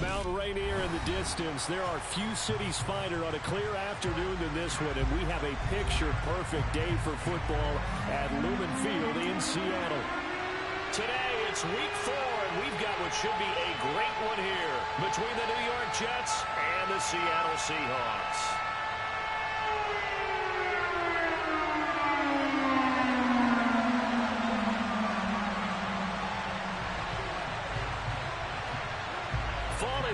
Mount Rainier in the distance. There are few cities finer on a clear afternoon than this one, and we have a picture-perfect day for football at Lumen Field in Seattle. Today, it's week 4, and we've got what should be a great one here between the New York Jets and the Seattle Seahawks.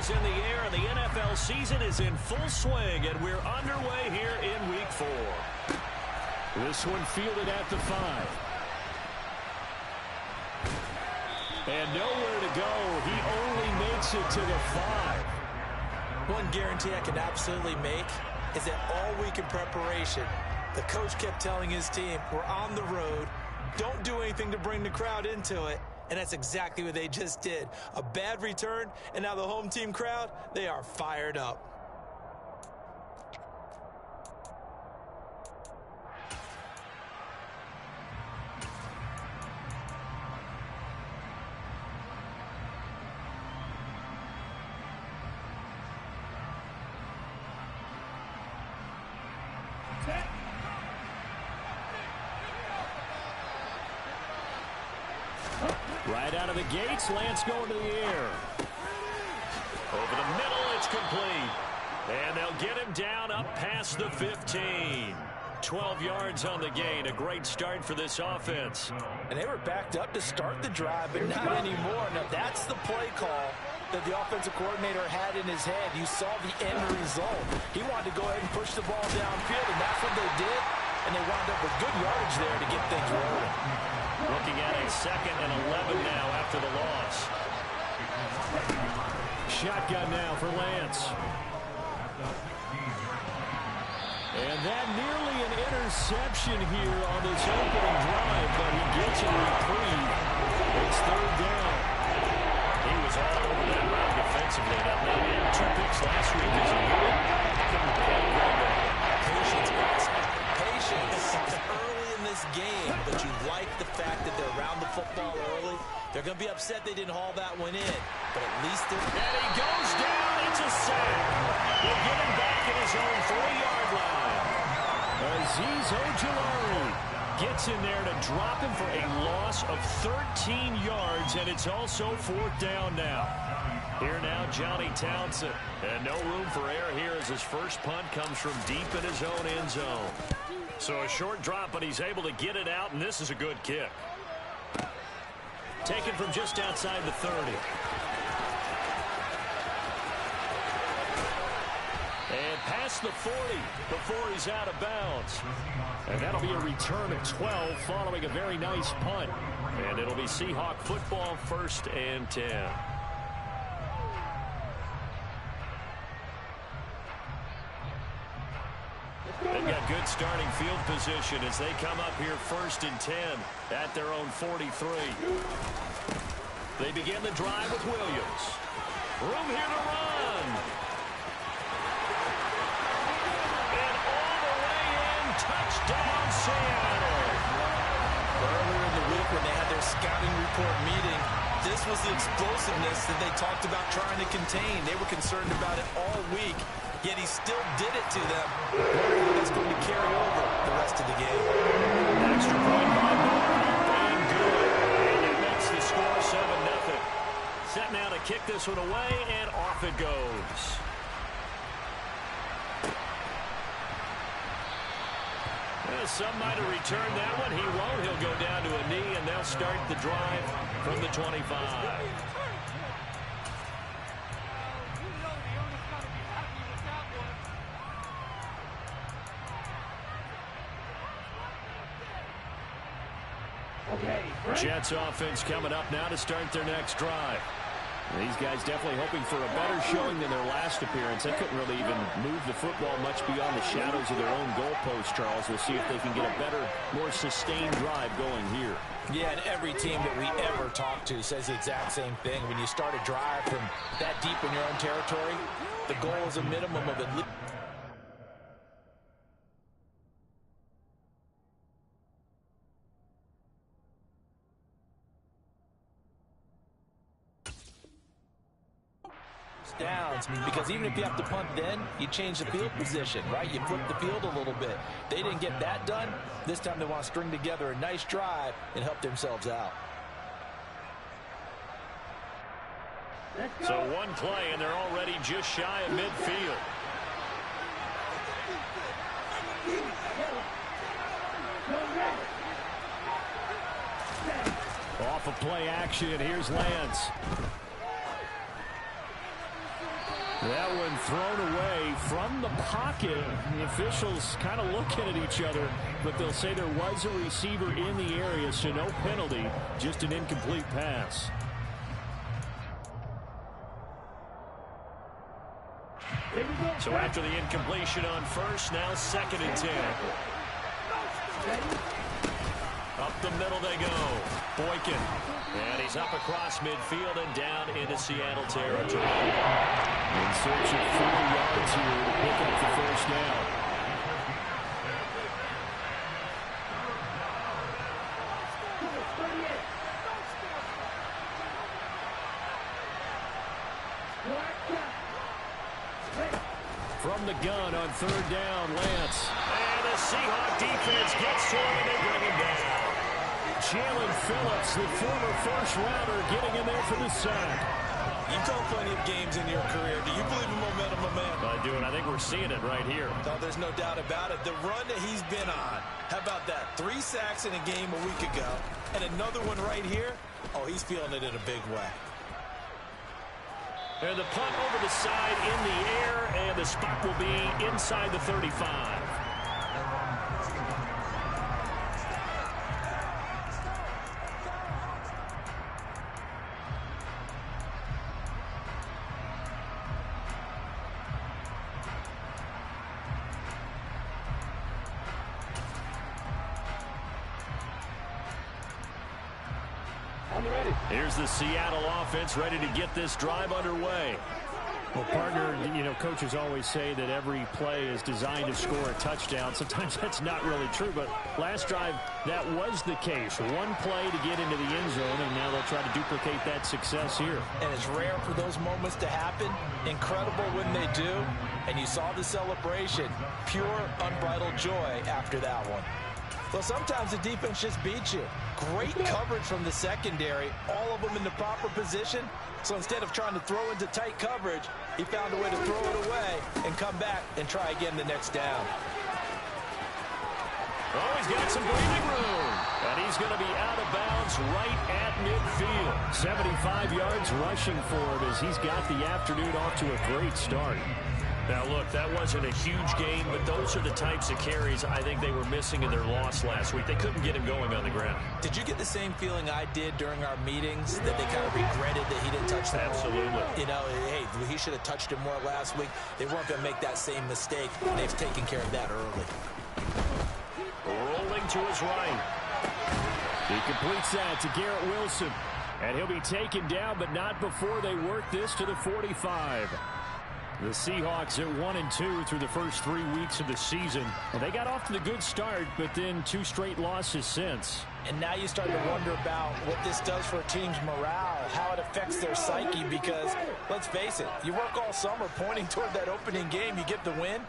In the air, and the NFL season is in full swing, and we're underway here in week 4. This one fielded at the 5. And nowhere to go. He only makes it to the 5. One guarantee I can absolutely make is that all week in preparation, the coach kept telling his team, we're on the road, don't do anything to bring the crowd into it. And that's exactly what they just did. A bad return, and now the home team crowd, they are fired up. Right out of the gates, Lance going to the air. Over the middle, it's complete. And they'll get him down up past the 15. 12 yards on the gain. A great start for this offense. And they were backed up to start the drive, but not anymore. Now, that's the play call that the offensive coordinator had in his head. You saw the end result. He wanted to go ahead and push the ball downfield, and that's what they did. And they wound up with good yardage there to get things rolling. Looking at a 2nd and 11 now after the loss. Shotgun now for Lance. And that nearly an interception here on this opening drive, but he gets a reprieve. It's 3rd down. He was all over that route defensively. That made him 2 picks last week as a unit. Patience, guys. Patience. Early in this game, but you like the fact that they're around the football early. They're going to be upset they didn't haul that one in, but at least they're... And he goes down. It's a sack. We'll get him back at his own 3-yard line. Azeez Ojulari gets in there to drop him for a loss of 13 yards, and it's also 4th down now. Here now, Johnny Townsend. And no room for error here as his first punt comes from deep in his own end zone. So a short drop, but he's able to get it out, and this is a good kick. Taken from just outside the 30. And past the 40 before he's out of bounds. And that'll be a return of 12 following a very nice punt. And it'll be Seahawk football, 1st and 10. They've got good starting field position as they come up here 1st and 10 at their own 43. They begin the drive with Williams. Room here to run. And all the way in, touchdown Seattle. Earlier in the week when they had their scouting report meeting, this was the explosiveness that they talked about trying to contain. They were concerned about it all week. Yet he still did it to them. That's going to carry over the rest of the game. Extra point by and good. And it makes the score 7-0. Set now to kick this one away, and off it goes. Well, some might have returned that one. He won't. He'll go down to a knee, and they'll start the drive from the 25. Jets offense coming up now to start their next drive. These guys definitely hoping for a better showing than their last appearance. They couldn't really even move the football much beyond the shadows of their own goalpost, Charles. We'll see if they can get a better, more sustained drive going here. Yeah, and every team that we ever talk to says the exact same thing. When you start a drive from that deep in your own territory, the goal is a minimum of at least... first downs, because even if you have to punt then, you change the field position, right? You flip the field a little bit. They didn't get that done. This time they want to string together a nice drive and help themselves out. So one play, and they're already just shy of midfield. Off of play action, here's Lance. That one thrown away from the pocket. The officials kind of looking at each other, but they'll say there was a receiver in the area, so no penalty, just an incomplete pass. So after the incompletion on first, now 2nd and 10. Up the middle they go. Boykin. And he's up across midfield and down into Seattle territory. In search of 40 yards here to pick up the first down. From the gun on 3rd down, Lance. And the Seahawk defense gets to him and they bring him down. Jalen Phillips, the former first-rounder, getting in there for the sack. You've called plenty of games in your career. Do you believe in momentum, my man? I do, and I think we're seeing it right here. No, there's no doubt about it. The run that he's been on. How about that? 3 sacks in a game a week ago. And another one right here. Oh, he's feeling it in a big way. And the punt over the side in the air, and the spot will be inside the 35. Here's the Seattle offense ready to get this drive underway. Well, partner, you know, coaches always say that every play is designed to score a touchdown. Sometimes that's not really true, but last drive, that was the case. One play to get into the end zone, and now they'll try to duplicate that success here. And it's rare for those moments to happen. Incredible when they do. And you saw the celebration. Pure, unbridled joy after that one. Well, sometimes the defense just beats you. Great coverage from the secondary, all of them in the proper position. So instead of trying to throw into tight coverage, he found a way to throw it away and come back and try again the next down. Oh, he's got some breathing room. And he's going to be out of bounds right at midfield. 75 yards rushing for him as he's got the afternoon off to a great start. Now, look, that wasn't a huge game, but those are the types of carries I think they were missing in their loss last week. They couldn't get him going on the ground. Did you get the same feeling I did during our meetings, that they kind of regretted that he didn't touch the ball? Absolutely. You know, hey, he should have touched him more last week. They weren't going to make that same mistake, and they've taken care of that early. Rolling to his right. He completes that to Garrett Wilson. And he'll be taken down, but not before they work this to the 45. The Seahawks at 1-2 through the first 3 weeks of the season. Well, they got off to the good start, but then 2 straight losses since. And now you start to wonder about what this does for a team's morale, how it affects their psyche, because, let's face it, you work all summer pointing toward that opening game, you get the win,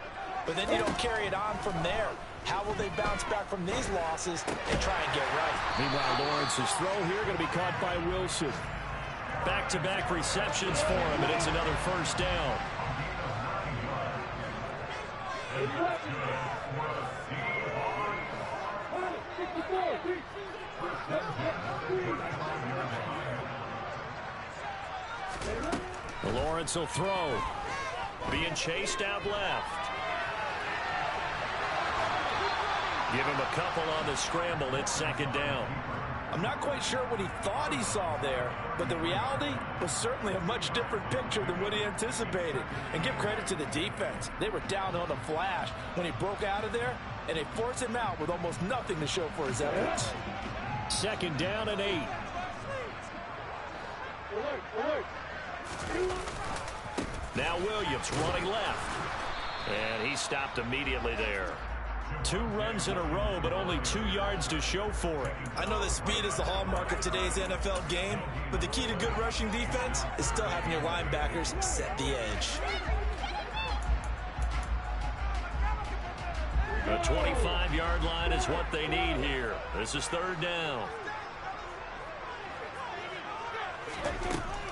but then you don't carry it on from there. How will they bounce back from these losses and try and get right? Meanwhile, Lawrence's throw here going to be caught by Wilson. Back-to-back receptions for him, and it's another first down. Lawrence will throw. Being chased out left. Give him a couple on the scramble. It's 2nd down. I'm not quite sure what he thought he saw there, but the reality was certainly a much different picture than what he anticipated. And give credit to the defense. They were down on a flash when he broke out of there, and they forced him out with almost nothing to show for his efforts. 2nd down and 8. Now Williams running left. And he stopped immediately there. 2 runs in a row, but only 2 yards to show for it. I know that speed is the hallmark of today's NFL game, but the key to good rushing defense is still having your linebackers set the edge. The 25-yard line is what they need here. This is 3rd down.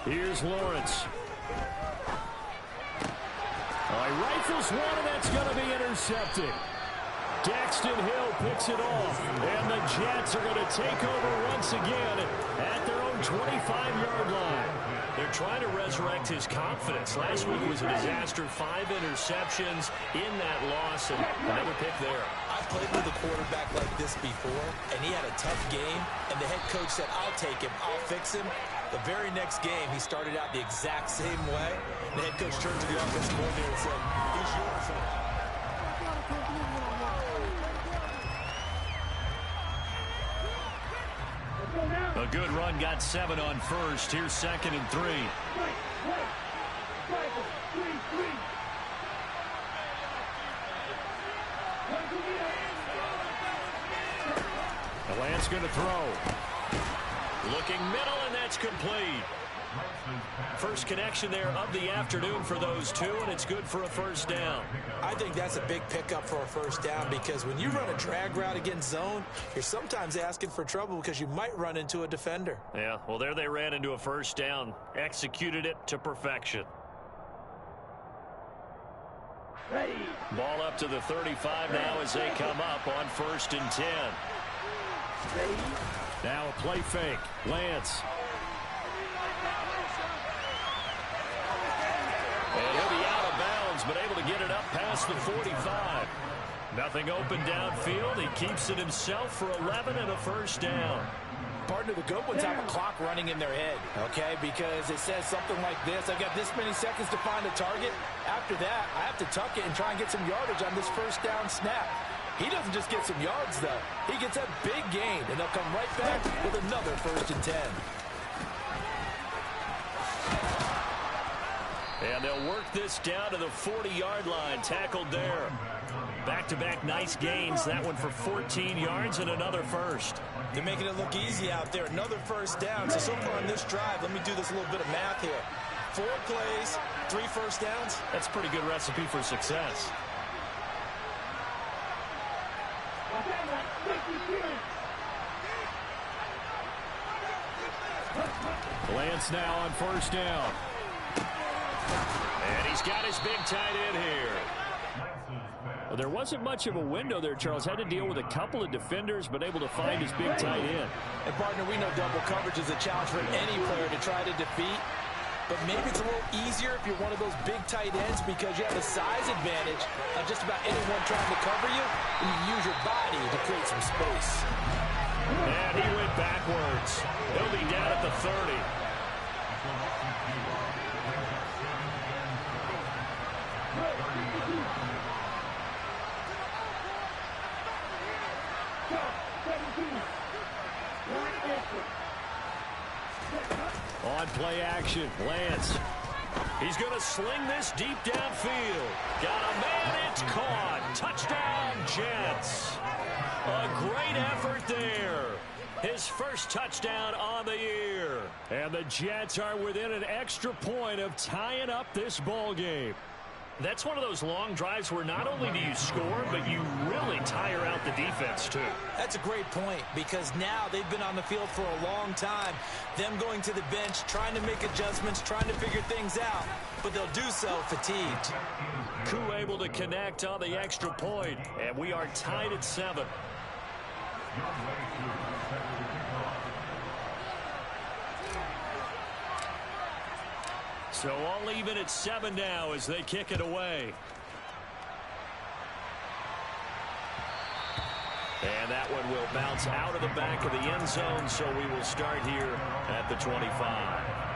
Here's Lawrence. He rifles one, and that's going to be intercepted. Daxton Hill picks it off, and the Jets are going to take over once again at their own 25-yard line. They're trying to resurrect his confidence. Last week was a disaster, 5 interceptions in that loss, and another pick there. I've played with a quarterback like this before, and he had a tough game, and the head coach said, I'll take him, I'll fix him. The very next game, he started out the exact same way. The head coach turned to the offensive coordinator and said, he's yours. A good run, got 7 on first. Here's 2nd and 3. Lance going to throw. Looking middle, and that's complete. First connection there of the afternoon for those 2, and it's good for a 1st down. I think that's a big pickup for a 1st down, because when you run a drag route against zone, you're sometimes asking for trouble because you might run into a defender. Yeah, well, there they ran into a 1st down. Executed it to perfection. Ready. Ball up to the 35 now as they come up on 1st and 10. Ready. Now a play fake. Lance. And he'll be out of bounds, but able to get it up past the 45. Nothing open downfield. He keeps it himself for 11 and a 1st down. Partner, the good ones have a clock running in their head, okay? Because it says something like this. I got this many seconds to find a target. After that, I have to tuck it and try and get some yardage on this 1st down snap. He doesn't just get some yards, though. He gets a big gain, and they'll come right back with another 1st and 10. And they'll work this down to the 40-yard line. Tackled there. Back-to-back nice gains. That one for 14 yards and another 1st. They're making it look easy out there. Another 1st down. So far on this drive, let me do this a little bit of math here. 4 plays, 3 1st downs. That's a pretty good recipe for success. Lance now on 1st down. And he's got his big tight end here. Well, there wasn't much of a window there, Charles. Had to deal with a couple of defenders, but able to find his big tight end. And, partner, we know double coverage is a challenge for any player to try to defeat. But maybe it's a little easier if you're one of those big tight ends because you have a size advantage on just about anyone trying to cover you, and you use your body to create some space. And he went backwards. He'll be down at the 30. On play action, Lance. He's going to sling this deep downfield. Got a man, it's caught. Touchdown, Jets. A great effort there. His first touchdown on the year. And the Jets are within an extra point of tying up this ball game. That's one of those long drives where not only do you score, but you really tire out the defense, too. That's a great point, because now they've been on the field for a long time. Them going to the bench, trying to make adjustments, trying to figure things out, but they'll do so fatigued. Koo able to connect on the extra point, and we are tied at 7. So all even at 7 now as they kick it away. And that one will bounce out of the back of the end zone, so we will start here at the 25.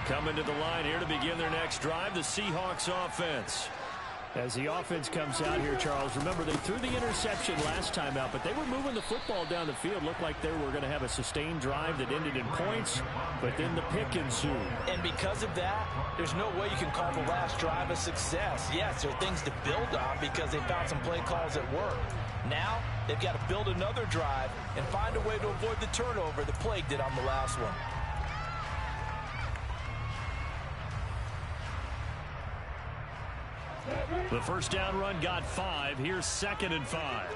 Coming to the line here to begin their next drive, the Seahawks offense. As the offense comes out here, Charles, remember they threw the interception last time out, but they were moving the football down the field. Looked like they were going to have a sustained drive that ended in points, but then the pick ensued. And because of that, there's no way you can call the last drive a success. Yes, there are things to build on because they found some play calls that work. Now, they've got to build another drive and find a way to avoid the turnover that plagued it on the last one. The first down run got 5. Here's 2nd and 5.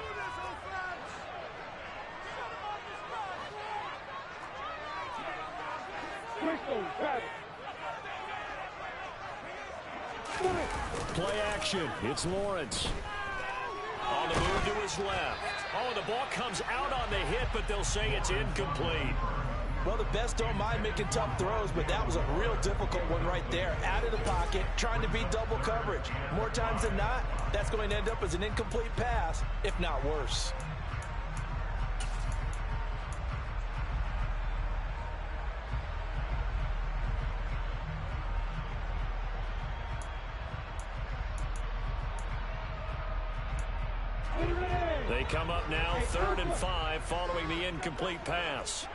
Play action. It's Lawrence. On the move to his left. Oh, the ball comes out on the hit, but they'll say it's incomplete. Well, the best don't mind making tough throws, but that was a real difficult one right there. Out of the pocket, trying to beat double coverage. More times than not, that's going to end up as an incomplete pass, if not worse. They come up now 3rd and 5 following the incomplete pass.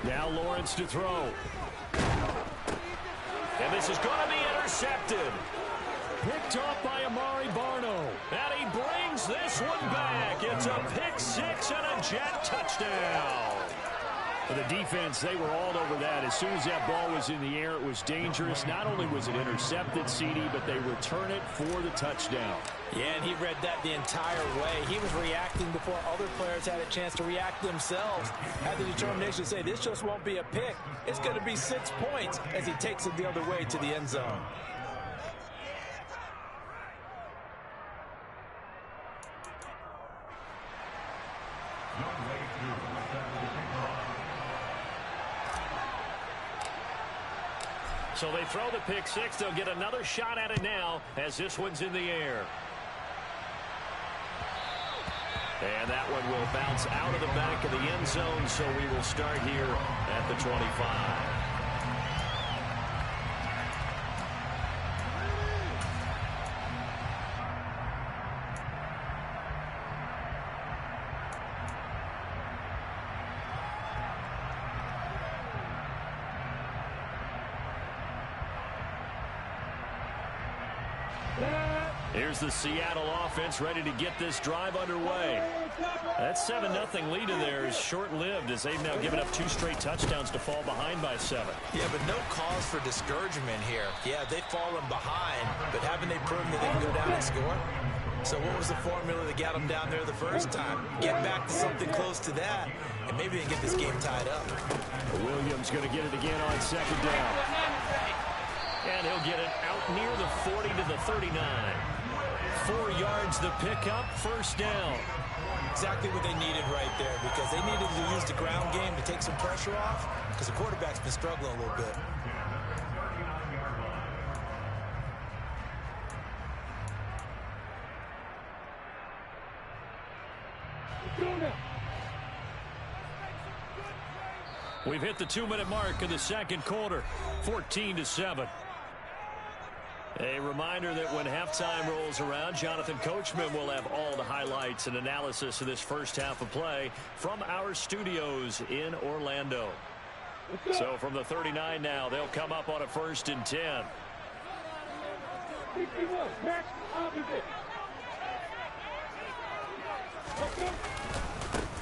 Now Lawrence to throw. And this is going to be intercepted. Picked off by Amari Barno. And he brings this one back. It's a pick 6 and a Jet touchdown. For the defense, they were all over that. As soon as that ball was in the air, it was dangerous. Not only was it intercepted, CD, but they return it for the touchdown. Yeah, and he read that the entire way. He was reacting before other players had a chance to react themselves. Had the determination to say, this just won't be a pick. It's going to be 6 points as he takes it the other way to the end zone. So they throw the pick 6. They'll get another shot at it now as this one's in the air. And that one will bounce out of the back of the end zone, so we will start here at the 25. Here's the Seattle offense ready to get this drive underway. That 7-0 lead of theirs is short-lived as they've now given up 2 straight touchdowns to fall behind by 7. Yeah, but no cause for discouragement here. Yeah, they've fallen behind, but haven't they proven that they can go down and score? So what was the formula that got them down there the first time? Get back to something close to that, and maybe they can get this game tied up. Williams going to get it again on 2nd down. And he'll get it out near the 40 to the 39. 4 yards the pickup, 1st down. Exactly what they needed right there, because they needed to use the ground game to take some pressure off, because the quarterback's been struggling a little bit. We've hit the 2-minute mark of the 2nd quarter, 14-7. A reminder that when halftime rolls around, Jonathan Coachman will have all the highlights and analysis of this first half of play from our studios in Orlando. So from the 39 now, they'll come up on a 1st and 10.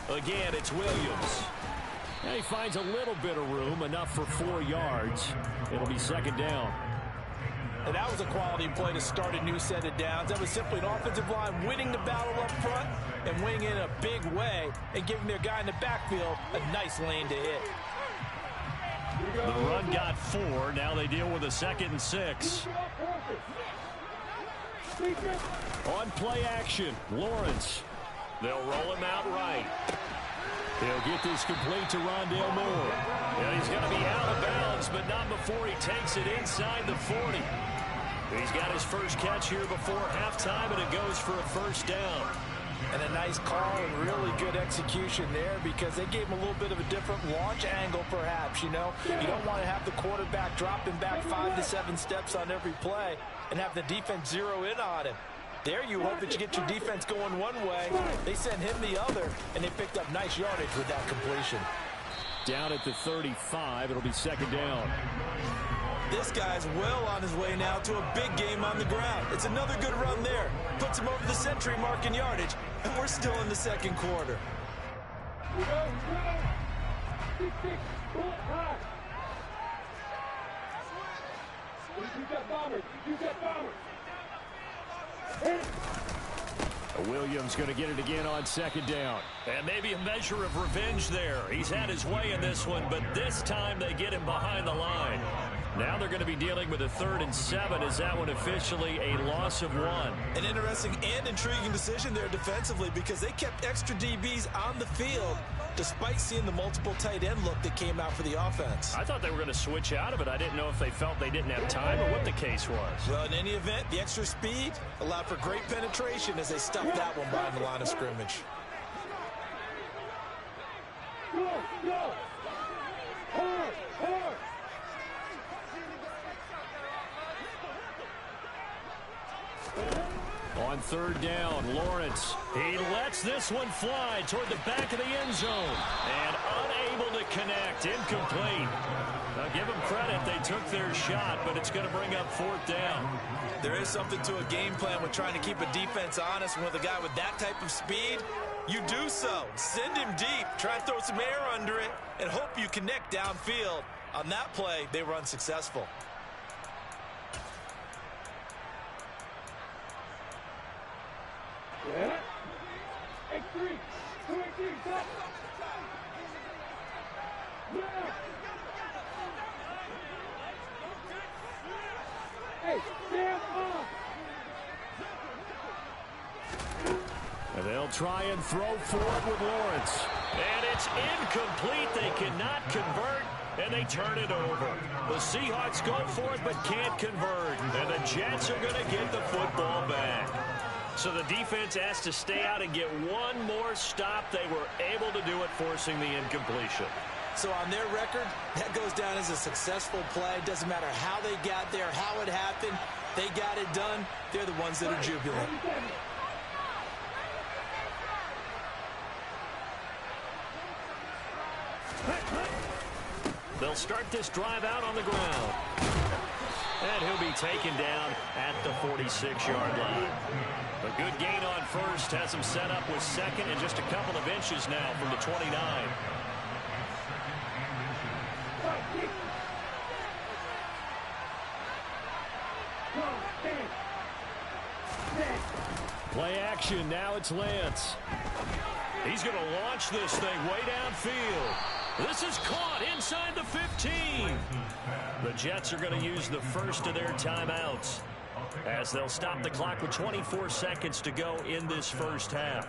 Again, it's Williams. And he finds a little bit of room, enough for 4 yards. It'll be 2nd down. And that was a quality play to start a new set of downs. That was simply an offensive line winning the battle up front and winning in a big way and giving their guy in the backfield a nice lane to hit. The run got 4. Now they deal with a 2nd and 6. On play action, Lawrence. They'll roll him out right. He'll get this complete to Rondale Moore. And he's going to be out of bounds, but not before he takes it inside the 40. He's got his first catch here before halftime, and it goes for a first down. And a nice call and really good execution there because they gave him a little bit of a different launch angle perhaps, you know. You don't want to have the quarterback dropping back 5 to 7 steps on every play and have the defense zero in on him. There you hope that you get your defense going one way. They sent him the other, and they picked up nice yardage with that completion. Down at the 35, it'll be second down. This guy's well on his way now to a big game on the ground. It's another good run there. Puts him over the century mark in yardage, and we're still in the second quarter. Williams going to get it again on second down. And maybe a measure of revenge there. He's had his way in this one, but this time they get him behind the line. Now they're going to be dealing with a 3rd and 7. Is that one officially a loss of 1? An interesting and intriguing decision there defensively because they kept extra DBs on the field despite seeing the multiple tight end look that came out for the offense. I thought they were going to switch out of it. I didn't know if they felt they didn't have time or what the case was. Well, in any event, the extra speed allowed for great penetration as they stuffed that one behind the line of scrimmage. On 3rd down, Lawrence. He lets this one fly toward the back of the end zone. And unable to connect. Incomplete. Now give them credit. They took their shot, but it's going to bring up 4th down. There is something to a game plan with trying to keep a defense honest. With a guy with that type of speed, you do so. Send him deep. Try and throw some air under it and hope you connect downfield. On that play, they were unsuccessful. Yeah. X3. 2-3. Stop. Yeah. Hey, stand up. And they'll try and throw for it with Lawrence. And it's incomplete. They cannot convert, and they turn it over. The Seahawks go for it but can't convert. And the Jets are going to get the football back. So the defense has to stay out and get one more stop. They were able to do it, forcing the incompletion. So on their record, that goes down as a successful play. Doesn't matter how they got there, how it happened. They got it done. They're the ones that are jubilant. They'll start this drive out on the ground. And he'll be taken down at the 46-yard line. A good gain on first has him set up with second and just a couple of inches now from the 29. Play action. Now it's Lance. He's going to launch this thing way downfield. This is caught inside the 15. The Jets are going to use the first of their timeouts as they'll stop the clock with 24 seconds to go in this first half.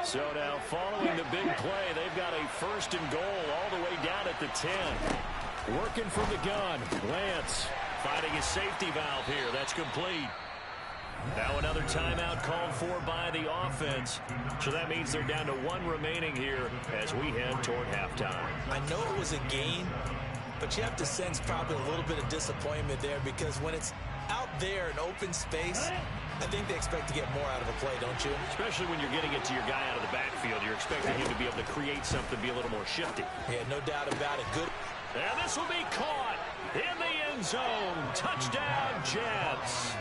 So now following the big play, they've got a 1st and goal all the way down at the 10. Working from the gun, Lance finding his safety valve here. That's complete. Now another timeout called for by the offense. So that means they're down to 1 remaining here as we head toward halftime. I know it was a gain, but you have to sense probably a little bit of disappointment there because when it's out there in open space, I think they expect to get more out of a play, don't you? Especially when you're getting it to your guy out of the backfield. You're expecting him to be able to create something, be a little more shifty. Yeah, no doubt about it. Good. And this will be caught in the end zone. Touchdown, Jets.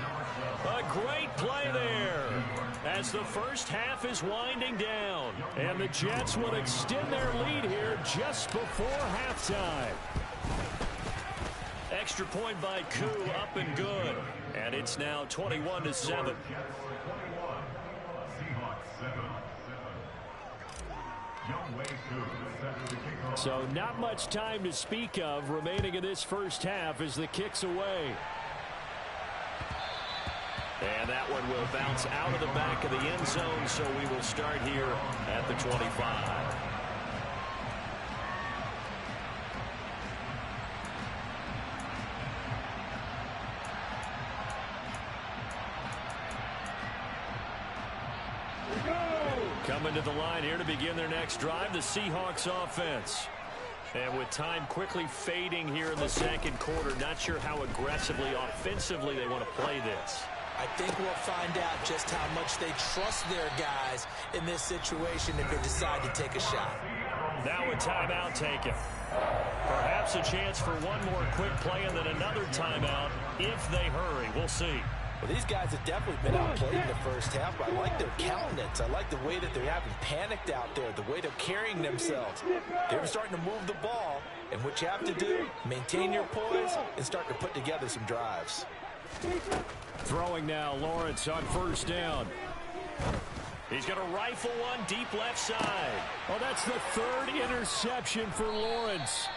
A great play there as the first half is winding down. And the Jets will extend their lead here just before halftime. Extra point by Koo, up and good. And it's now 21-7. So not much time to speak of remaining in this first half as the kick's away. And that one will bounce out of the back of the end zone, so we will start here at the 25. Coming to the line here to begin their next drive, the Seahawks offense. And with time quickly fading here in the second quarter, not sure how aggressively, offensively they want to play this. I think we'll find out just how much they trust their guys in this situation if they decide to take a shot. Now a timeout taken. Perhaps a chance for one more quick play and then another timeout if they hurry. We'll see. Well, these guys have definitely been outplayed in the first half, but I like their countenance. I like the way that they're having panicked out there, the way they're carrying themselves. They're starting to move the ball, and what you have to do, maintain your poise and start to put together some drives. Throwing now, Lawrence on first down. He's going to rifle one deep left side. Oh, that's the third interception for Lawrence.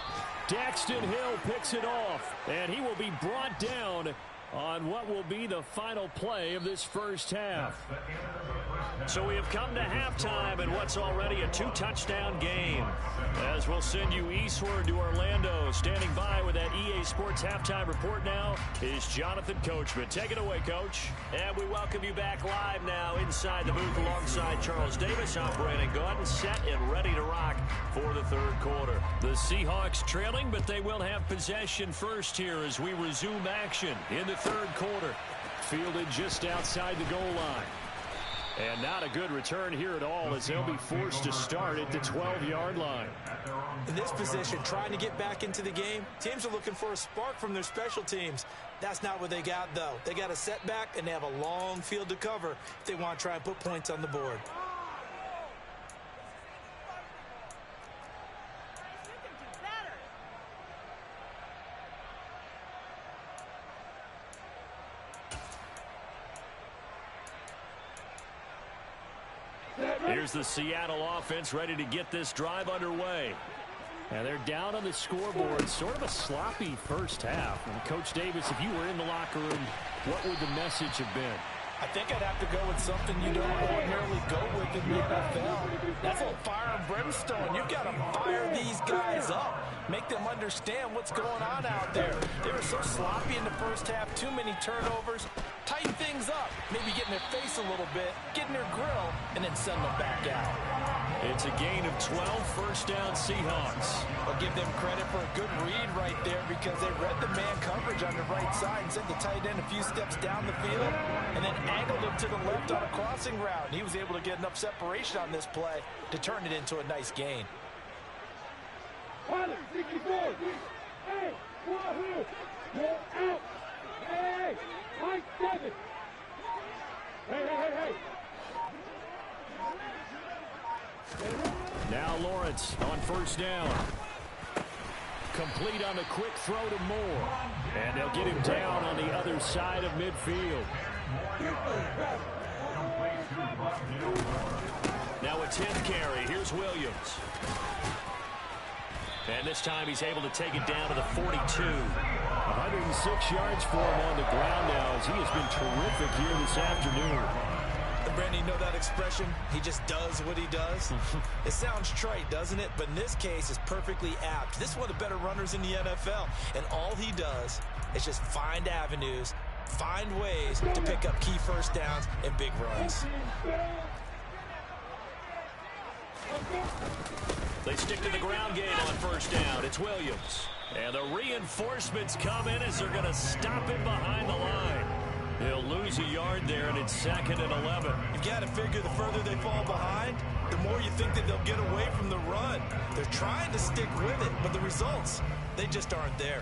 Daxton Hill picks it off, and he will be brought down on what will be the final play of this first half. So we have come to halftime in what's already a 2-touchdown game. As we'll send you eastward to Orlando. Standing by with that EA Sports halftime report now is Jonathan Coachman. Take it away, Coach. And we welcome you back live now inside the booth alongside Charles Davis. I'm Brandon Gaudin, set and ready to rock for the third quarter. The Seahawks trailing, but they will have possession first here as we resume action in the third quarter. Fielded just outside the goal line. And not a good return here at all as they'll be forced to start at the 12-yard line. In this position, trying to get back into the game, teams are looking for a spark from their special teams. That's not what they got, though. They got a setback, and they have a long field to cover if they want to try and put points on the board. Here's the Seattle offense ready to get this drive underway. And they're down on the scoreboard. Sort of a sloppy first half. And Coach Davis, if you were in the locker room, what would the message have been? I think I'd have to go with something you don't ordinarily go with in the NFL. That's a little fire and brimstone. You've got to fire these guys up. Make them understand what's going on out there. They were so sloppy in the first half. Too many turnovers. Tighten things up. Maybe get in their face a little bit. Get in their grill. And then send them back out. It's a gain of 12, first down Seahawks. I'll give them credit for a good read right there because they read the man coverage on the right side and sent the tight end a few steps down the field and then angled him to the left on a crossing route. He was able to get enough separation on this play to turn it into a nice gain. Hey, Wahoo! Go out! Hey, Mike 7! Hey! Now Lawrence on first down. Complete on the quick throw to Moore. And they'll get him down on the other side of midfield. Now a 10th carry. Here's Williams. And this time he's able to take it down to the 42. 106 yards for him on the ground now as he has been terrific here this afternoon. Brandon, you know that expression? He just does what he does. It sounds trite, doesn't it? But in this case, it's perfectly apt. This is one of the better runners in the NFL. And all he does is just find avenues, find ways to pick up key first downs and big runs. They stick to the ground game on first down. It's Williams. And the reinforcements come in as they're going to stop him behind the line. He'll lose a yard there, and it's 2nd and 11. You've got to figure the further they fall behind, the more you think that they'll get away from the run. They're trying to stick with it, but the results, they just aren't there.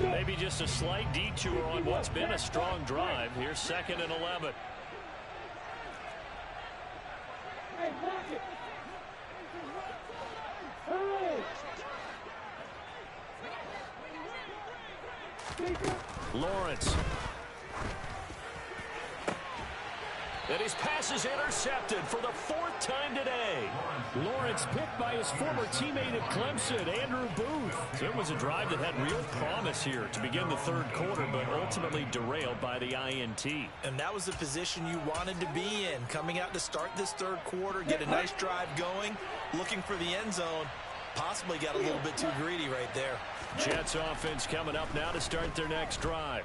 Maybe just a slight detour on what's been a strong drive. Here's 2nd and 11. Hey, block it! Hey! Lawrence. And his pass is intercepted for the 4th time today. Lawrence picked by his former teammate at Clemson, Andrew Booth. It was a drive that had real promise here to begin the 3rd quarter, but ultimately derailed by the INT. And that was the position you wanted to be in, coming out to start this 3rd quarter, get a nice drive going, looking for the end zone. Possibly got a little bit too greedy right there. Jets offense coming up now to start their next drive.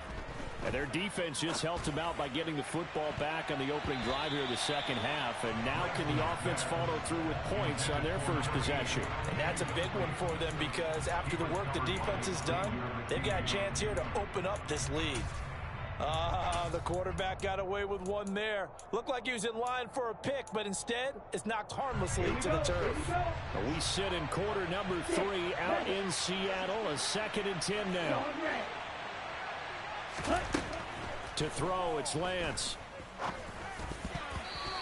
And their defense just helped them out by getting the football back on the opening drive here of the second half. And now can the offense follow through with points on their first possession? And that's a big one for them because after the work the defense has done, they've got a chance here to open up this lead. The quarterback got away with one there. Looked like he was in line for a pick, but instead it's knocked harmlessly to the turf. We sit in quarter number 3 out in Seattle. A 2nd and 10 now. To throw, it's Lance.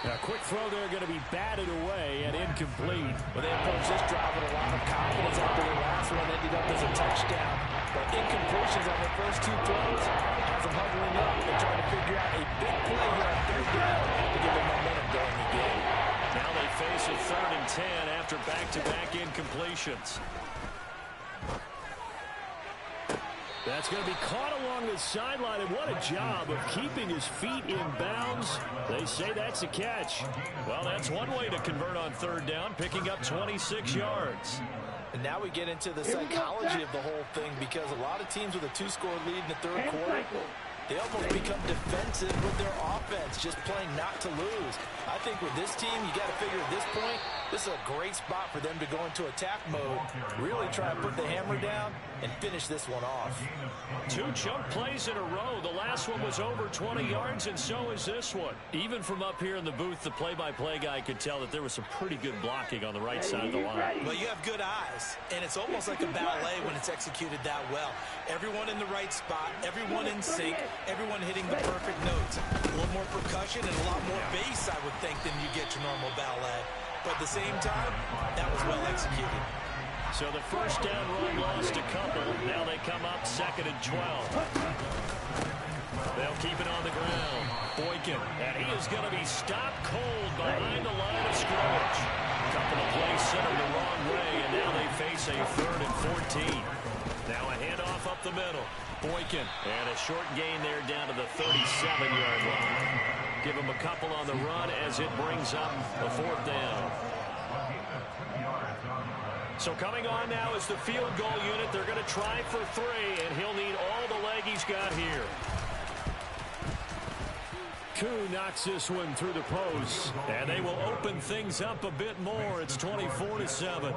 A quick throw there going to be batted away and incomplete. Well, they approached this drive with a lot of confidence after their last one ended up as a touchdown. But incompletions on their first 2 throws has them huddling up and trying to figure out a big play here on 3rd down to give them momentum going again. Now they face a 3rd and 10 after back-to-back incompletions. That's going to be caught along the sideline, and what a job of keeping his feet in bounds. They say that's a catch. Well, that's one way to convert on 3rd down, picking up 26 yards. And now we get into the psychology of the whole thing because a lot of teams with a 2-score lead in the 3rd quarter, they almost become defensive with their offense, just playing not to lose. I think with this team, you got to figure at this point, this is a great spot for them to go into attack mode, really try to put the hammer down and finish this one off. 2 chunk plays in a row. The last one was over 20 yards, and so is this one. Even from up here in the booth, the play-by-play guy could tell that there was some pretty good blocking on the right side of the line. Well, you have good eyes, and it's almost like a ballet when it's executed that well. Everyone in the right spot, everyone in sync, everyone hitting the perfect notes. A little more percussion and a lot more bass, I would think, than you get your normal ballet. But at the same time, that was well executed. So the first down run lost a couple. Now they come up 2nd and 12. They'll keep it on the ground. Boykin, and he is going to be stopped cold behind the line of scrimmage. A couple of plays sent him the wrong way, and now they face a 3rd and 14. Now a handoff up the middle. Boykin, and a short gain there down to the 37-yard line. Give him a couple on the run as it brings up a 4th down. So coming on now is the field goal unit. They're going to try for 3, and he'll need all the leg he's got here. Koo knocks this one through the post, and they will open things up a bit more. It's 24-7.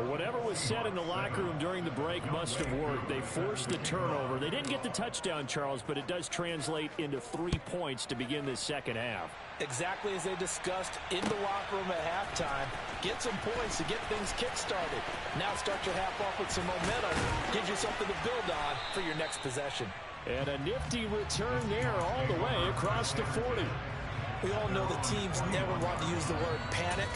Whatever was said in the locker room during the break must have worked. They forced the turnover. They didn't get the touchdown, Charles, but it does translate into 3 points to begin this second half. Exactly as they discussed in the locker room at halftime. Get some points to get things kick-started. Now start your half off with some momentum. Gives you something to build on for your next possession. And a nifty return there all the way across the 40. We all know the teams never want to use the word panic.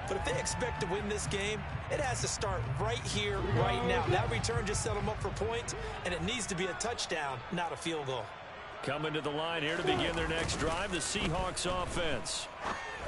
But if they expect to win this game, it has to start right here, right now. That return just set them up for points, and it needs to be a touchdown, not a field goal. Coming to the line here to begin their next drive, the Seahawks offense.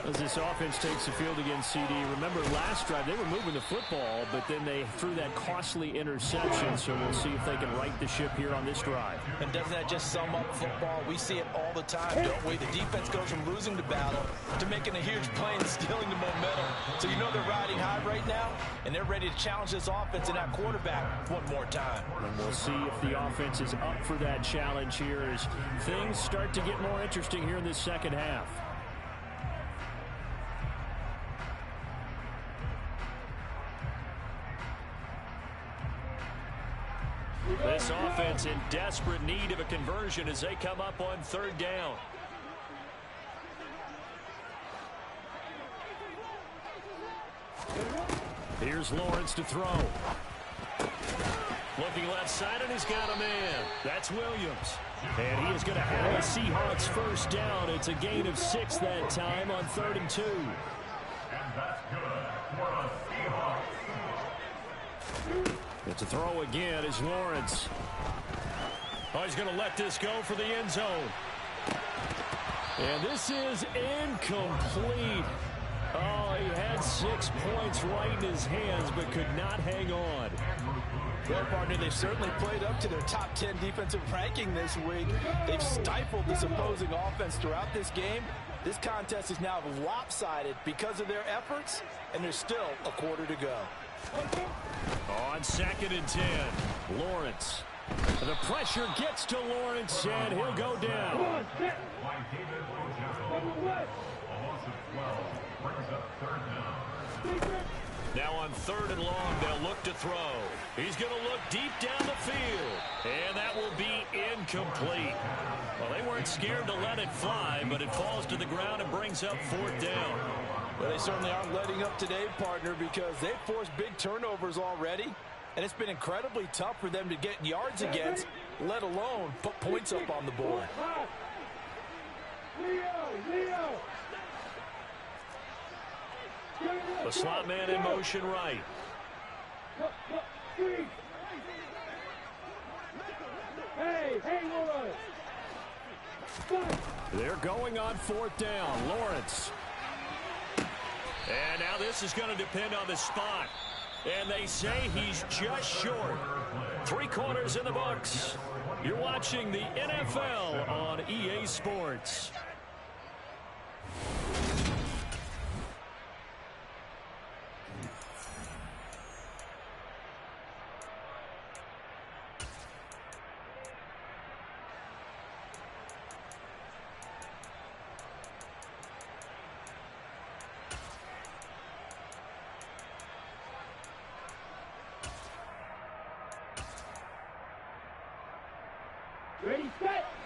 As this offense takes the field against CD, remember last drive they were moving the football, but then they threw that costly interception, so we'll see if they can right the ship here on this drive. And doesn't that just sum up football? We see it all the time, don't we? The defense goes from losing the battle to making a huge play and stealing the momentum. So you know they're riding high right now, and they're ready to challenge this offense and that quarterback one more time. And we'll see if the offense is up for that challenge here as things start to get more interesting here in this second half. This offense in desperate need of a conversion as they come up on 3rd down. Here's Lawrence to throw. Looking left side, and he's got a man. That's Williams. And he is going to have a Seahawks first down. It's a gain of 6 that time on 3rd and 2. And that's good for the Seahawks. It's a throw again is Lawrence. Oh, he's going to let this go for the end zone. And this is incomplete. Oh, he had 6 points right in his hands, but could not hang on. Well, partner, they've certainly played up to their top 10 defensive ranking this week. They've stifled this opposing offense throughout this game. This contest is now lopsided because of their efforts, and there's still a quarter to go. On 2nd and 10, Lawrence. The pressure gets to Lawrence, and he'll go down. Now on 3rd and long, they'll look to throw. He's going to look deep down the field, and that will be incomplete. Well, they weren't scared to let it fly, but it falls to the ground and brings up 4th down. Well, they certainly aren't letting up today, partner, because they've forced big turnovers already, and it's been incredibly tough for them to get yards against, let alone put points up on the board. The slot man in motion right. They're going on 4th down. Lawrence. And now this is going to depend on the spot. And they say he's just short. 3 quarters in the books. You're watching the NFL on EA Sports.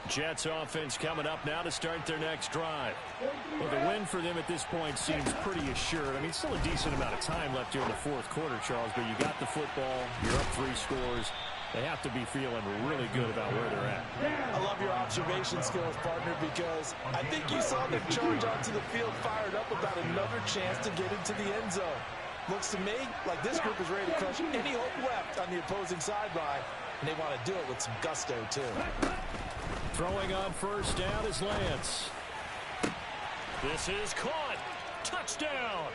Jets offense coming up now to start their next drive. Well, the win for them at this point seems pretty assured. I mean, still a decent amount of time left here in the 4th quarter, Charles, but you got the football, you're up 3 scores. They have to be feeling really good about where they're at. I love your observation skills, partner, because I think you saw them charge onto the field fired up about another chance to get into the end zone. Looks to me like this group is ready to crush any hope left on the opposing sideline, and they want to do it with some gusto, too. Throwing on 1st down is Lance. This is caught. Touchdown.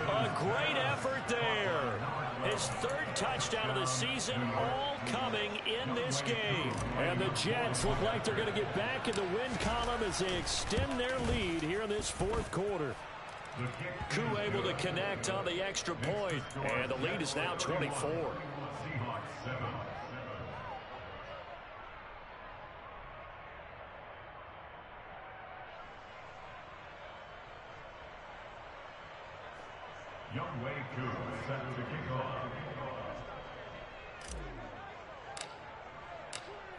A great effort there. His 3rd touchdown of the season, all coming in this game. And the Jets look like they're going to get back in the win column as they extend their lead here in this 4th quarter. Koo able to connect on the extra point, and the lead is now 24. Youngway Koo set to kick off.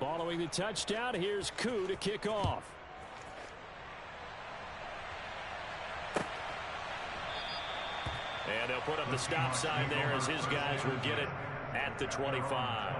Following the touchdown, here's Koo to kick off. And they'll put up the stop sign there as his guys will get it at the 25.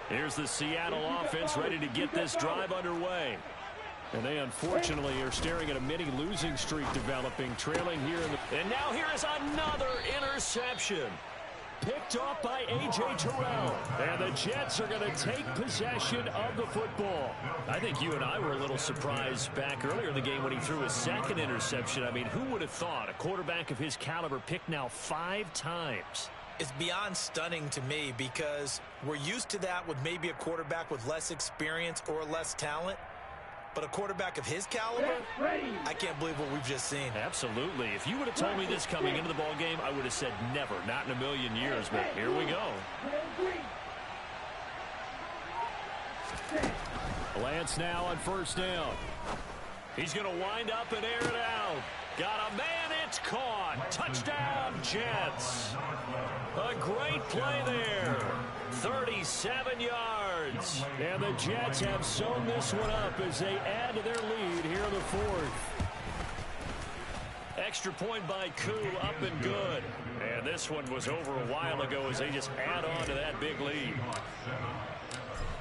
Here's the Seattle offense ready to get this drive underway. And they unfortunately are staring at a mini losing streak developing, trailing here in the... And now here is another interception. Picked off by A.J. Terrell. And the Jets are going to take possession of the football. I think you and I were a little surprised back earlier in the game when he threw his 2nd interception. I mean, who would have thought a quarterback of his caliber picked now 5 times? It's beyond stunning to me because we're used to that with maybe a quarterback with less experience or less talent. But a quarterback of his caliber, I can't believe what we've just seen. Absolutely. If you would have told me this coming into the ball game, I would have said never, not in a million years. But here we go. Lance now on 1st down. He's going to wind up and air it out. Got a man, it's caught. Touchdown, Jets. A great play there. 37 yards. And the Jets have sewn this one up as they add to their lead here in the 4th. Extra point by Koo, up and good. And this one was over a while ago as they just add on to that big lead.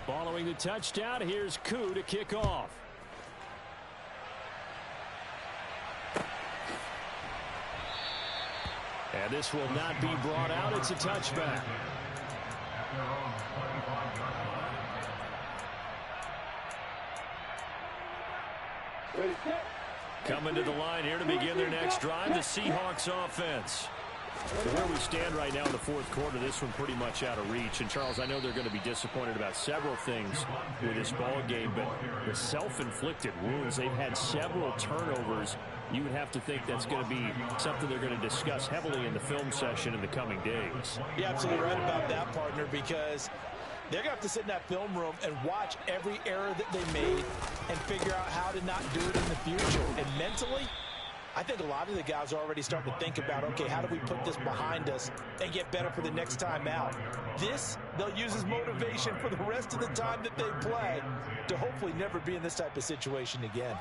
Following Throwing the touchdown, here's Koo to kick off. And this will not be brought out. It's a touchback. Coming to the line here to begin their next drive, the Seahawks offense. Where we stand right now in the fourth quarter, this one pretty much out of reach. And, Charles, I know they're going to be disappointed about several things with this ball game, but the self-inflicted wounds, they've had several turnovers. You would have to think that's going to be something they're going to discuss heavily in the film session in the coming days. You're absolutely right about that, partner, because they're going to have to sit in that film room and watch every error that they made and figure out how to not do it in the future. And mentally, I think a lot of the guys are already starting to think about, okay, how do we put this behind us and get better for the next time out? This, they'll use as motivation for the rest of the time that they play to hopefully never be in this type of situation again.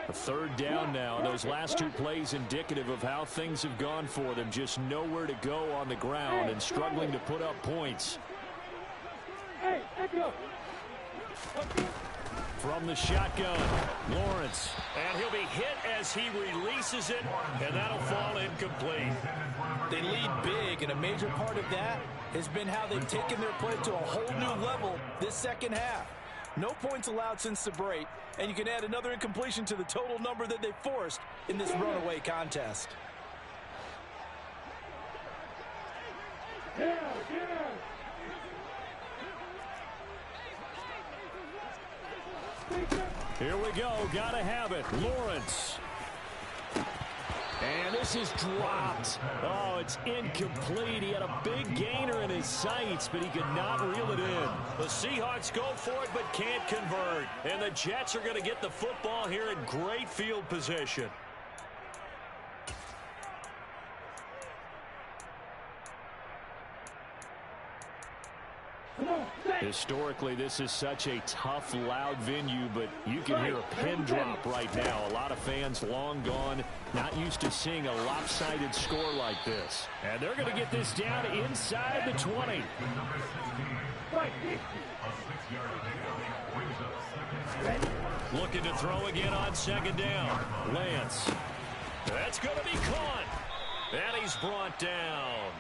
A third down now. Those last two plays indicative of how things have gone for them. Just nowhere to go on the ground and struggling to put up points. From the shotgun, Lawrence. And he'll be hit as he releases it, and that'll fall incomplete. They lead big, and a major part of that has been how they've taken their play to a whole new level this second half. No points allowed since the break, and you can add another incompletion to the total number that they forced in this runaway contest. Here we go. Gotta have it. Lawrence. And this is dropped. Oh, it's incomplete. He had a big gainer in his sights, but he could not reel it in. The Seahawks go for it, but can't convert. And the Jets are going to get the football here in great field position. Historically, this is such a tough, loud venue, but you can hear a pin drop right now. A lot of fans long gone, not used to seeing a lopsided score like this. And they're going to get this down inside the 20. Looking to throw again on second down. Lance. That's going to be caught. And he's brought down.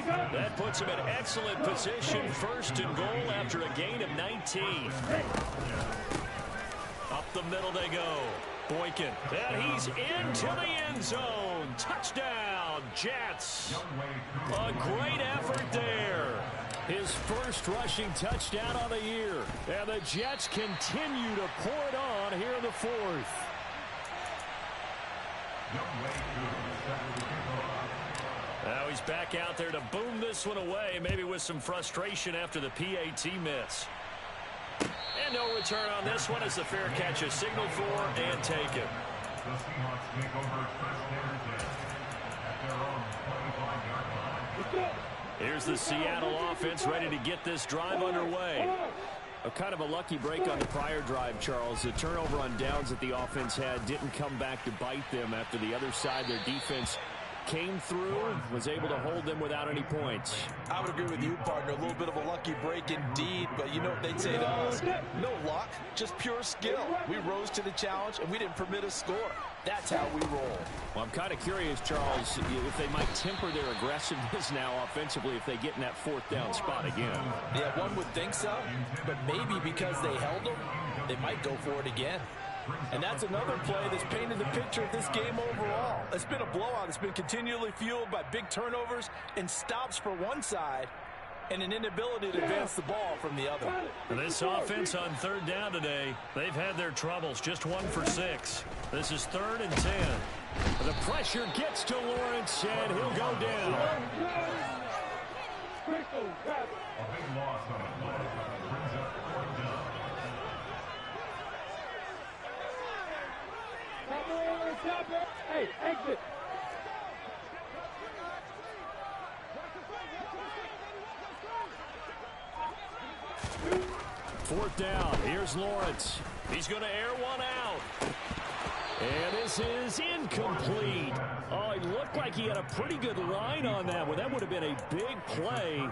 That puts him in excellent position, first and goal after a gain of 19. Up the middle they go. Boykin. And he's into the end zone. Touchdown, Jets. A great effort there. His first rushing touchdown of the year. And the Jets continue to pour it on here in the fourth. Now he's back out there to boom this one away, maybe with some frustration after the PAT miss. And no return on this one as the fair catch is signaled for and taken. Here's the Seattle offense ready to get this drive underway. A kind of a lucky break on the prior drive, Charles. The turnover on downs that the offense had didn't come back to bite them after the other side. Their defense came through, was able to hold them without any points. I would agree with you, partner. A little bit of a lucky break indeed, but you know what they'd say to us? No luck, just pure skill. We rose to the challenge, and we didn't permit a score. That's how we roll. Well, I'm kind of curious, Charles, if they might temper their aggressiveness now offensively if they get in that fourth down spot again. Yeah, one would think so, but maybe because they held them, they might go for it again. And that's another play that's painted the picture of this game overall. It's been a blowout. It's been continually fueled by big turnovers and stops for one side and an inability to advance the ball from the other. This offense on third down today, they've had their troubles. Just 1 for 6. This is 3rd and 10. The pressure gets to Lawrence, and he'll go down. A big loss on the play. Brings up 4th down. Hey, exit. Fourth down. Here's Lawrence. He's going to air one out. And this is incomplete. Oh, it looked like he had a pretty good line on that one. That would have been a big play,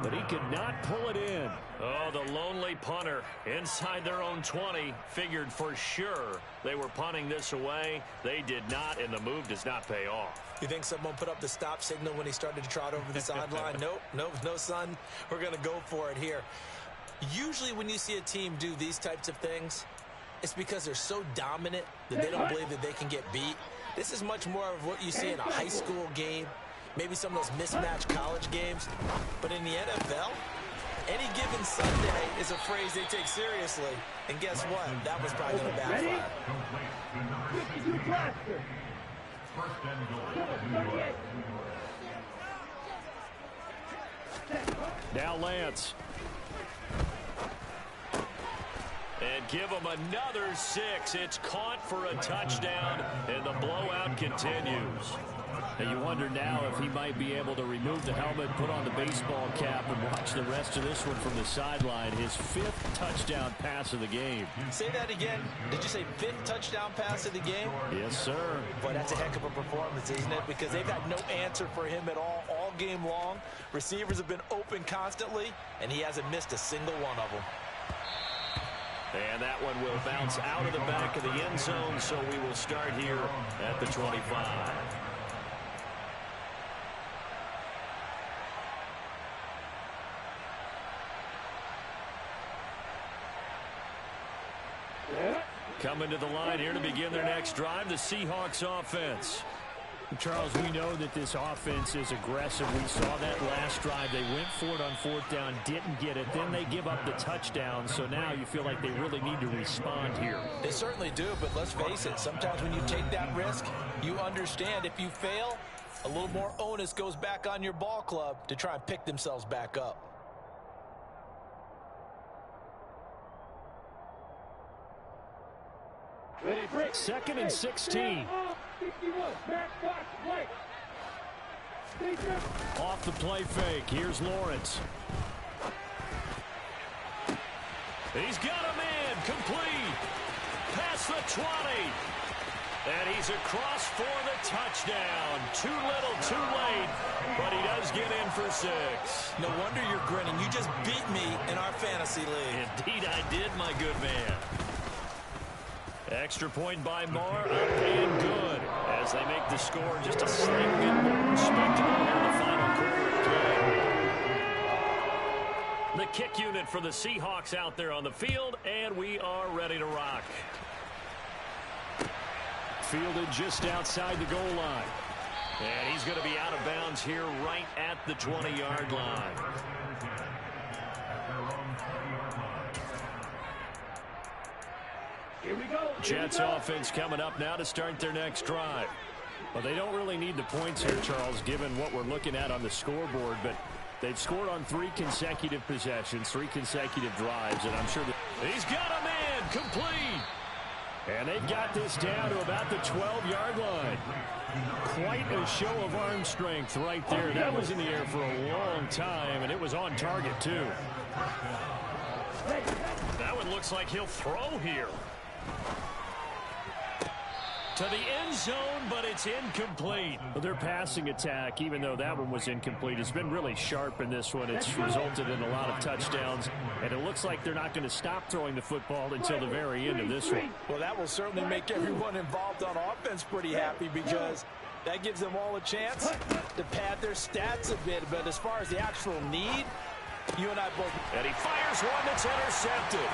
but he could not pull it in. Oh, the lonely punter inside their own 20 figured for sure they were punting this away. They did not, and the move does not pay off. You think someone put up the stop signal when he started to trot over the sideline? Nope, no, son. We're going to go for it here. Usually when you see a team do these types of things, it's because they're so dominant that they don't believe that they can get beat. This is much more of what you see in a high school game, maybe some of those mismatched college games. But in the NFL, any given Sunday is a phrase they take seriously. And guess what? That was probably going to backfire. Now Lance. And give him another 6. It's caught for a touchdown, and the blowout continues. And you wonder now if he might be able to remove the helmet, put on the baseball cap, and watch the rest of this one from the sideline. His 5th touchdown pass of the game. Say that again. Did you say 5th touchdown pass of the game? Yes, sir. Boy, that's a heck of a performance, isn't it? Because they've had no answer for him at all game long. Receivers have been open constantly, and he hasn't missed a single one of them. And that one will bounce out of the back of the end zone, so we will start here at the 25. Coming to the line here to begin their next drive, the Seahawks offense. Charles, we know that this offense is aggressive. We saw that last drive. They went for it on 4th down, didn't get it. Then they give up the touchdown. So now you feel like they really need to respond here. They certainly do, but let's face it. Sometimes when you take that risk, you understand if you fail, a little more onus goes back on your ball club to try and pick themselves back up. Second and 16. Off the play fake. Here's Lawrence. He's got a man. Complete. Past the 20. And he's across for the touchdown. Too little, too late. But he does get in for 6. No wonder you're grinning. You just beat me in our fantasy league. Indeed I did, my good man. Extra point by Marr, up and good, as they make the score just a slight bit more respectable here in the final quarter of play. The kick unit for the Seahawks out there on the field, and we are ready to rock. Fielded just outside the goal line. And he's going to be out of bounds here right at the 20-yard line. Here we go. Jets offense coming up now to start their next drive. Well, they don't really need the points here, Charles, given what we're looking at on the scoreboard, but they've scored on 3 consecutive possessions, 3 consecutive drives, and I'm sure that he's got a man complete. And they've got this down to about the 12-yard line. Quite a show of arm strength right there. That was in the air for a long time, and it was on target, too. That one looks like he'll throw here. To the end zone, but it's incomplete. Well, their passing attack, even though that one was incomplete, has been really sharp in this one. It's resulted in a lot of touchdowns, and it looks like they're not going to stop throwing the football until the very end of this one. Well, that will certainly make everyone involved on offense pretty happy because that gives them all a chance to pad their stats a bit. But as far as the actual need, you and I both. And he fires one that's intercepted.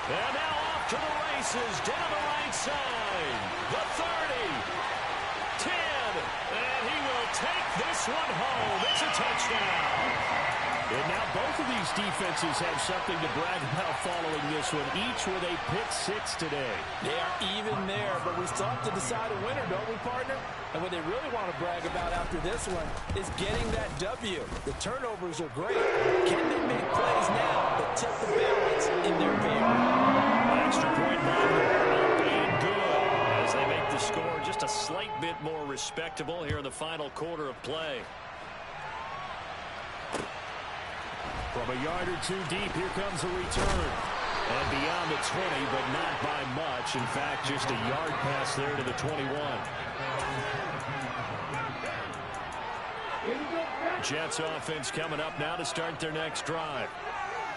And now off to the races, down the right side. The 30, 10, and he will take this one home. It's a touchdown. And now both of these defenses have something to brag about following this one, each with a pick 6 today. They are even there, but we still have to decide a winner, don't we, partner? And what they really want to brag about after this one is getting that W. The turnovers are great. Can they make plays now that tilt the balance in their favor? Extra point by Moore, and good, as they make the score just a slight bit more respectable here in the final quarter of play. From a yard or two deep, here comes the return. And beyond the 20, but not by much. In fact, just a yard pass there to the 21. Jets offense coming up now to start their next drive.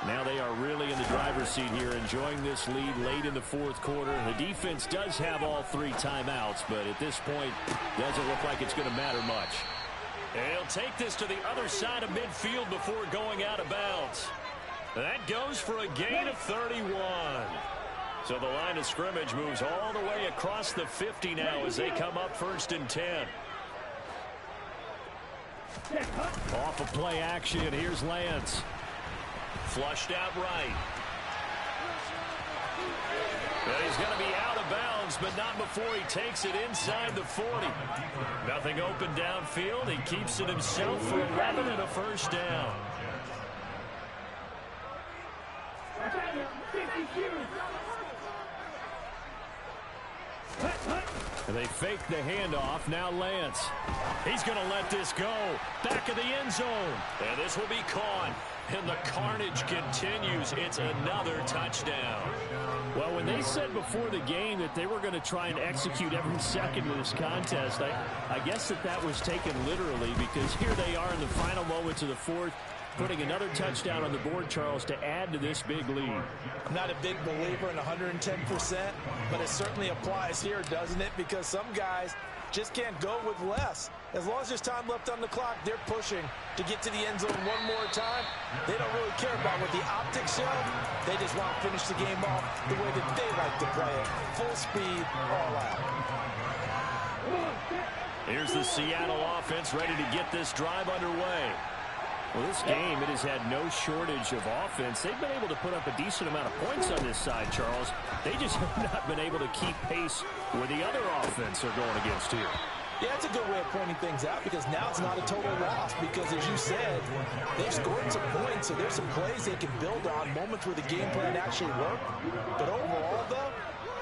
Now they are really in the driver's seat here, enjoying this lead late in the fourth quarter. The defense does have all 3 timeouts, but at this point, doesn't look like it's going to matter much. And he'll take this to the other side of midfield before going out of bounds. That goes for a gain of 31. So the line of scrimmage moves all the way across the 50 now as they come up 1st and 10. Off of play action, here's Lance. Flushed out right. Well, he's going to be out of bounds, but not before he takes it inside the 40. Nothing open downfield. He keeps it himself for 11 and a first down. They fake the handoff. Now Lance. He's going to let this go. Back of the end zone. And this will be caught. And the carnage continues. It's another touchdown. Well, when they said before the game that they were going to try and execute every second of this contest, I guess that was taken literally, because here they are in the final moments of the fourth, putting another touchdown on the board, Charles, to add to this big lead. I'm not a big believer in 110%, but it certainly applies here, doesn't it? Because some guys just can't go with less. As long as there's time left on the clock, they're pushing to get to the end zone one more time. They don't really care about what the optics show. They just want to finish the game off the way that they like to play it. Full speed, all out. Here's the Seattle offense ready to get this drive underway. Well, this game, it has had no shortage of offense. They've been able to put up a decent amount of points on this side, Charles. They just have not been able to keep pace where the other offense are going against here. Yeah, it's a good way of pointing things out, because now it's not a total loss, because as you said, they've scored some points, so there's some plays they can build on, moments where the game plan actually worked. But overall, though,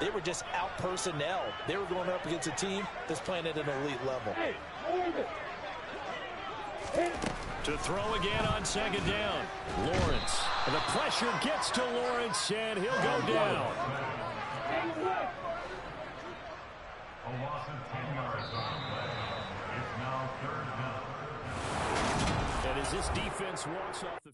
they were just out-personnel. They were going up against a team that's playing at an elite level. To throw again on 2nd down. Lawrence. And the pressure gets to Lawrence, and he'll go down. A loss of 10 yards on play. It's now 3rd down. And as this defense walks off the